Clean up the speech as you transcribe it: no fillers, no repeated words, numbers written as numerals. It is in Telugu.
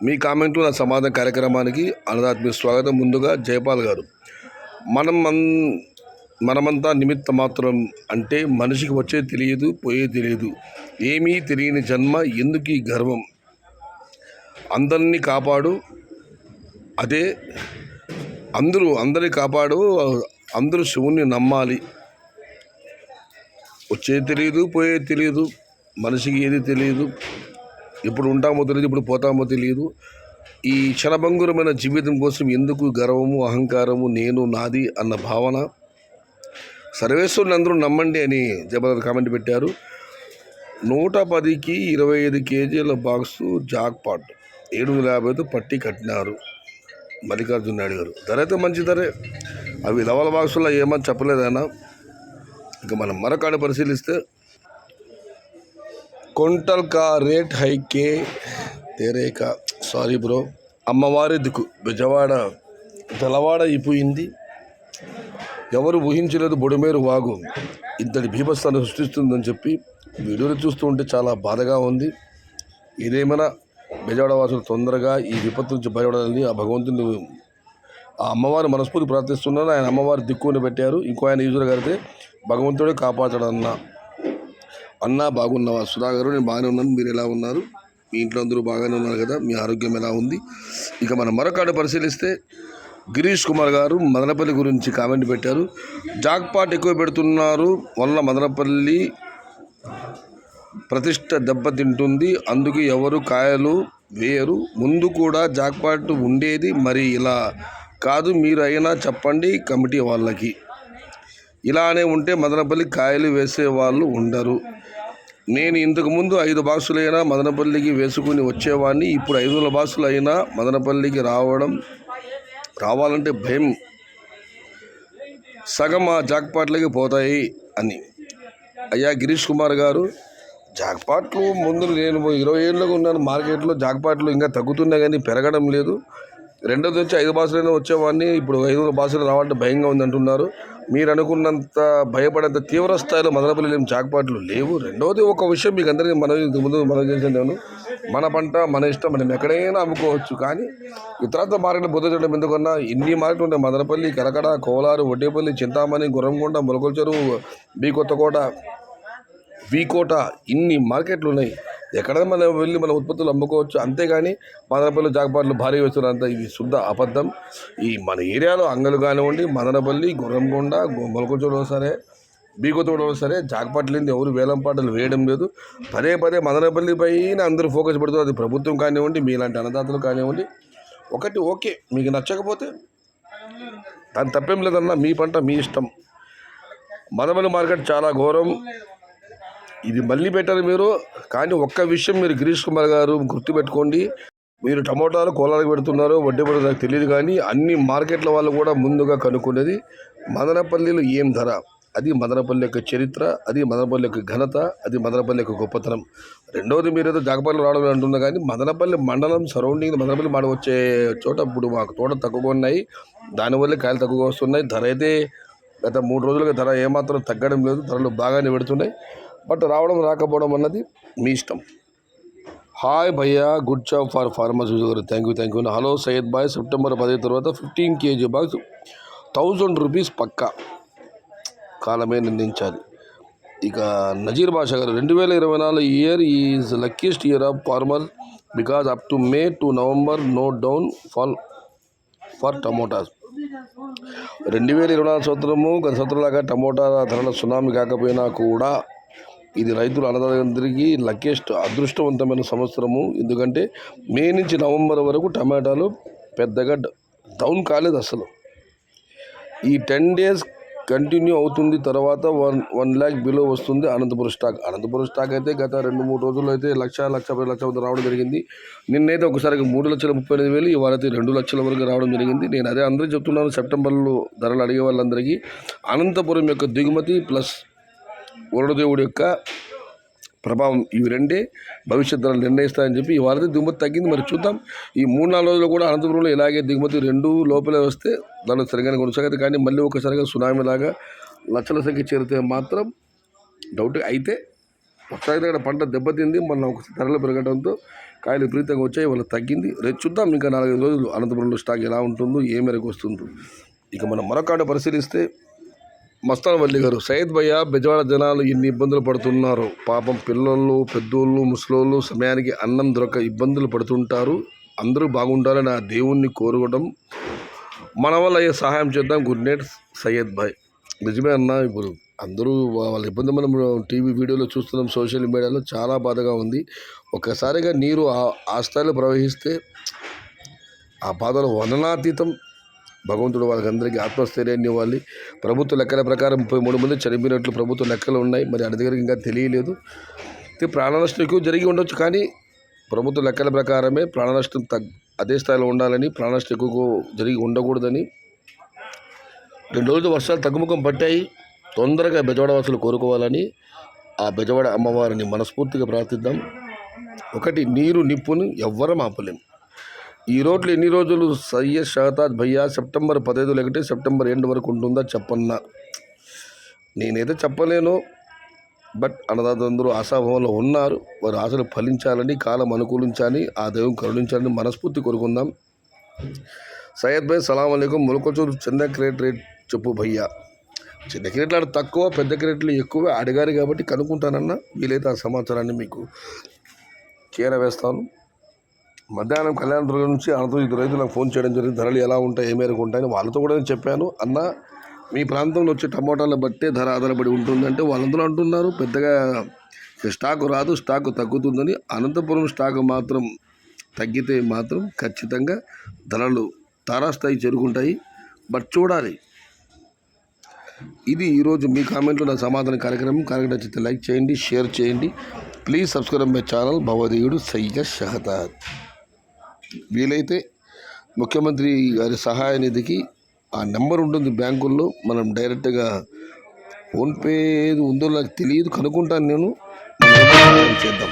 మీ కామెంట్లు నా సమాధాన కార్యక్రమానికి అన్నదాత్మీయ స్వాగతం. ముందుగా జయపాల్ గారు, మనమంతా నిమిత్త మాత్రం. అంటే మనిషికి వచ్చేది తెలియదు, పోయేది తెలియదు, ఏమీ తెలియని జన్మ, ఎందుకు ఈ గర్వం? అందరినీ కాపాడు, అదే అందరినీ కాపాడు, అందరూ శివుణ్ణి నమ్మాలి. వచ్చేది తెలియదు, పోయేది తెలియదు, మనిషికి ఏది తెలియదు, ఇప్పుడు ఉంటామో తెలియదు, ఇప్పుడు పోతామో తెలియదు. ఈ క్షణభంగురమైన జీవితం కోసం ఎందుకు గర్వము, అహంకారము, నేను నాది అన్న భావన? సర్వేశ్వరుని అందరూ నమ్మండి అని జబర్దస్త్ కామెంట్ పెట్టారు. 110కి 25 కేజీల బాక్సు జాక్పాట్ 750తో పట్టి కట్టినారు మల్లికార్జున నాయుడు గారు. ధర అయితే మంచి ధరే, అవి లవల బాక్సుల్లో ఏమని చెప్పలేదైనా. ఇక మనం మరొకటి పరిశీలిస్తే, క్వింటల్ కా రేట్ హైకే తెరేకా, సారీ బ్రో, అమ్మవారి దిక్కు బెజవాడ తెలవాడ అయిపోయింది. ఎవరు ఊహించలేదు బొడిమేరు వాగు ఇంతటి భీభత్సాన్ని సృష్టిస్తుందని చెప్పి వీడియోలు చూస్తూ ఉంటే చాలా బాధగా ఉంది. ఏదేమైనా బెజవాడ వాసులు తొందరగా ఈ విపత్తు నుంచి బయపడాలని ఆ భగవంతుని, ఆ అమ్మవారిని మనస్ఫూర్తి ప్రార్థిస్తున్నాను. ఆయన అమ్మవారి దిక్కుని పెట్టారు. ఇంకో ఆయన యూజర్ గారితే భగవంతుడే కాపాడతాడన్నా. అన్నా బాగున్నావా సుధాగారు? నేను బాగానే ఉన్నాను, మీరు ఎలా ఉన్నారు? మీ ఇంట్లో అందరూ బాగానే ఉన్నారు కదా? మీ ఆరోగ్యం ఎలా ఉంది? ఇక మనం మరొకటి పరిశీలిస్తే, గిరీష్ కుమార్ గారు మదనపల్లి గురించి కామెంట్ పెట్టారు. జాక్పాట్ ఎక్కువ పెడుతున్నారు వల్ల మదనపల్లి ప్రతిష్ట దెబ్బతింటుంది, అందుకే ఎవరు కాయలు వేయరు. ముందు కూడా జాక్పాట్ ఉండేది, మరి ఇలా కాదు. మీరు అయినా చెప్పండి కమిటీ వాళ్ళకి. ఇలానే ఉంటే మదనపల్లి కాయలు వేసే వాళ్ళు ఉండరు. నేను ఇంతకుముందు 5 బాక్సులైనా మదనపల్లికి వేసుకుని వచ్చేవాడిని. ఇప్పుడు 500 బాక్సులు అయినా మదనపల్లికి రావాలంటే భయం. సగం ఆ జాక్పాట్లకి పోతాయి అని. అయ్యా గిరీష్ కుమార్ గారు, జాక్పాట్లు ముందు నేను 20 ఏళ్ళగా ఉన్నాను మార్కెట్లో. జాక్పాట్లు ఇంకా తగ్గుతున్నాయి కానీ పెరగడం లేదు. రెండోది వచ్చి 5 బాక్సులైనా వచ్చేవాడిని, ఇప్పుడు 500 బాక్సులు రావాలంటే భయంగా ఉంది అంటున్నారు. మీరు అనుకున్నంత భయపడేంత తీవ్ర స్థాయిలో మదనపల్లి జాక్పాట్లు లేవు. రెండవది ఒక విషయం మీకు అందరికీ మనం చేసాను, మన పంట మన ఇష్టం, మనం ఎక్కడైనా అమ్ముకోవచ్చు. కానీ ఇతరత్ర మార్కెట్ బుద్ధ ఎందుకన్నా ఇన్ని మార్కెట్లు ఉంటాయి. మదనపల్లి, కలకడ, కోలారు, వడ్డేపల్లి, చింతామణి, గుర్రంకొండ, మొలకల చెరువు, బి కొత్తకోట, వీకోట, ఇన్ని మార్కెట్లు ఉన్నాయి. ఎక్కడ మనం వెళ్ళి మన ఉత్పత్తులు అమ్ముకోవచ్చు. అంతేగాని మదనపల్లి జాక్పాట్లు భారీ వేస్తున్నంత ఇది శుద్ధ అబద్ధం. ఈ మన ఏరియాలో అంగలు కానివ్వండి, మదనపల్లి, గుర్రంకొండ, మొలకచూడలో సరే, బీకొత్తగూడలో సరే జాక్పాట్లు లేని ఎవరు వేలం పాటలు వేయడం లేదు. పదే మదనపల్లి పైన అందరూ ఫోకస్ పెడుతున్నారు. అది ప్రభుత్వం కానివ్వండి, మీలాంటి అన్నదాతలు కానివ్వండి. ఒకటి ఓకే, మీకు నచ్చకపోతే దాని తప్పేం లేదన్నా, మీ పంట మీ ఇష్టం. మదనపల్లి మార్కెట్ చాలా ఘోరం. ఇది మళ్ళీ పెట్టారు మీరు. కానీ ఒక్క విషయం మీరు గిరీష్ కుమార్ గారు గుర్తుపెట్టుకోండి, మీరు టమోటాలు కోలాలకు పెడుతున్నారు, వడ్డీ పడుతుంది నాకు తెలియదు. కానీ అన్ని మార్కెట్ల వాళ్ళు కూడా ముందుగా కనుక్కునేది మదనపల్లిలో ఏం ధర. అది మదనపల్లి యొక్క చరిత్ర, అది మదనపల్లి యొక్క ఘనత, అది మదనపల్లి యొక్క గొప్పతనం. రెండవది మీరు ఏదో జాగపాట్లు రావడం అంటున్నా కానీ మదనపల్లి మండలం సరౌండింగ్ మదనపల్లి మాట వచ్చే చోట ఇప్పుడు మాకు తోట తక్కువగా ఉన్నాయి, దానివల్లే కాయలు తక్కువగా వస్తున్నాయి. ధర అయితే గత 3 రోజులుగా ధర ఏమాత్రం తగ్గడం లేదు, ధరలు బాగానే పెడుతున్నాయి. బట్ రావడం రాకపోవడం అన్నది మీ ఇష్టం. హాయ్ భయ్యా, గుడ్ జాబ్ ఫర్ ఫార్మర్స్ గారు, థ్యాంక్ యూ. హలో సయ్యద్ బాయ్, సెప్టెంబర్ 10 తర్వాత 15 కేజీ బాక్స్ 1000 రూపీస్ పక్కా కాలమే నిర్ణయించాలి. ఇక నజీర్ బాషా గారు, 2024 year is luckiest year of farmer because up to May to November no downfall for tomatoes. 2024 సంవత్సరము గత సంవత్సరంలాగా టమోటా ధరల సునామీ కాకపోయినా కూడా ఇది రైతులు అన్నదాతలందరికీ లక్కీస్ట్ అదృష్టవంతమైన సంవత్సరము. ఎందుకంటే మే నుంచి నవంబర్ వరకు టమాటాలు పెద్దగా డౌన్ కాలేదు అసలు. ఈ 10 days కంటిన్యూ అవుతుంది. తర్వాత 1 lakh బిలో వస్తుంది అనంతపురం స్టాక్ అయితే గత 2-3 రోజుల్లో అయితే 1,10,10 రావడం జరిగింది. నిన్నైతే ఒకసారికి 3,35,000, ఇవాళైతే 2 లక్షల వరకు రావడం జరిగింది. నేను అదే అందరికీ చెప్తున్నాను, సెప్టెంబర్లో ధరలు అడిగే వాళ్ళందరికీ అనంతపురం యొక్క దిగుమతి ప్లస్ వరుణదేవుడి యొక్క ప్రభావం, ఇవి రెండే భవిష్యత్ ధరలు నిర్ణయిస్తాయని చెప్పి ఇవాళ దిగుమతి తగ్గింది. మరి చూద్దాం, ఈ 3-4 రోజులు కూడా అనంతపురంలో ఇలాగే దిగుమతి 2 లోపలే వస్తే దానిలో సరిగానే కొనసాగదు. కానీ మళ్ళీ ఒకసారిగా సునామీలాగా లక్షల సంఖ్య చేరితే మాత్రం డౌట్. అయితే వర్షాలు ఇక్కడ పంట దెబ్బతింది. మొన్న ఒక ధరలు పెరగడంతో కాయలు విపరీతంగా వచ్చాయి. వాళ్ళకి తగ్గింది. రేపు చూద్దాం ఇంకా 4-5 రోజులు అనంతపురంలో స్టాక్ ఎలా ఉంటుందో, ఏ మేరకు వస్తుందో. ఇక మనం మరొక పరిశీలిస్తే మస్తాన్ వల్లి గారు, సయ్యద్ భయ్య బెజవాడ జనాలు ఎన్ని ఇబ్బందులు పడుతున్నారు. పాపం పిల్లలు, పెద్దోళ్ళు, ముసలోళ్ళు సమయానికి అన్నం దొరక ఇబ్బందులు పడుతుంటారు. అందరూ బాగుండాలని ఆ దేవుణ్ణి కోరుకోవడం, మన వల్ల అయ్యే సహాయం చేద్దాం. గుడ్ నైట్ సయ్యద్ భాయ్. నిజమే అన్న, ఇప్పుడు అందరూ వాళ్ళ ఇబ్బంది మనం టీవీ వీడియోలో చూస్తున్నాం, సోషల్ మీడియాలో చాలా బాధగా ఉంది. ఒక్కసారిగా నీరు ఆ స్థాయిలో ప్రవహిస్తే ఆ బాధలు వర్ణనాతీతం. భగవంతుడు వాళ్ళకందరికీ ఆత్మస్థైర్యాన్ని ఇవ్వాలి. ప్రభుత్వ లెక్కల ప్రకారం 33 మంది చనిపోయినట్లు ప్రభుత్వ లెక్కలు ఉన్నాయి. మరి అడి దగ్గరికి ఇంకా తెలియలేదు. ప్రాణ నష్టం ఎక్కువ జరిగి ఉండొచ్చు, కానీ ప్రభుత్వ లెక్కల ప్రకారమే ప్రాణ నష్టం అదే స్థాయిలో ఉండాలని, ప్రాణ నష్టం ఎక్కువ జరిగి ఉండకూడదని 2 రోజులు వర్షాలు తగ్గుముఖం పట్టాయి. తొందరగా బెజవాడ వాసులు కోరుకోవాలని ఆ బెజవాడ అమ్మవారిని మనస్ఫూర్తిగా ప్రార్థిద్దాం. ఒకటి, నీరు నిప్పును ఎవ్వరం ఆపలేం. ఈ రోడ్లు ఎన్ని రోజులు సయ్యద్ షహతాజ్ భయ్యా? సెప్టెంబర్ 15 లేకుంటే సెప్టెంబర్ ఎండ్ వరకు ఉంటుందా చెప్పన్నా? నేనైతే చెప్పలేను. బట్ అన్నదాతలందరూ ఆశాభావంలో ఉన్నారు. వారి ఆశలు ఫలించాలని, కాలం అనుకూలించాలని, ఆ దైవం కరుణించాలని మనస్ఫూర్తి కోరుకుందాం. సయ్యద్ భాయ్ సలాం అలైకుం. ములకొచ్చూరు చిన్న క్రేట్ రేట్ చెప్పు భయ్యా. చిన్న క్రేట్లు తక్కువ, పెద్ద క్రేట్లు ఎక్కువ అడిగారు కాబట్టి కనుక్కుంటానన్నా. వీలైతే ఆ సమాచారాన్ని మీకు చేరవేస్తాను. మధ్యాహ్నం కళ్యాణదుర్గం నుంచి అనంతపురం రైతులు నాకు ఫోన్ చేయడం జరిగింది. ధరలు ఎలా ఉంటాయి, ఏ మేరకు ఉంటాయని. వాళ్ళతో కూడా నేను చెప్పాను, అన్న మీ ప్రాంతంలో వచ్చే టమోటాలను బట్టే ధర ఆధారపడి ఉంటుందంటే వాళ్ళందరూ అంటున్నారు. పెద్దగా స్టాకు రాదు, స్టాకు తగ్గుతుందని. అనంతపురం స్టాకు మాత్రం తగ్గితే మాత్రం ఖచ్చితంగా ధరలు తారాస్థాయి చేరుకుంటాయి. బట్ చూడాలి. ఇది ఈరోజు మీ కామెంట్లో నా సమాధాన కార్యక్రమం. నచ్చితే లైక్ చేయండి, షేర్ చేయండి. ప్లీజ్ సబ్స్క్రైబ్ మై ఛానల్ భవదీయుడు సయ్యద్ షహతాజ్. వీలైతే ముఖ్యమంత్రి గారి సహాయ నిధికి ఆ నెంబర్ ఉంటుంది బ్యాంకుల్లో. మనం డైరెక్ట్గా ఫోన్పే ఉందో నాకు తెలియదు, కనుక్కుంటాను నేను. చేద్దాం.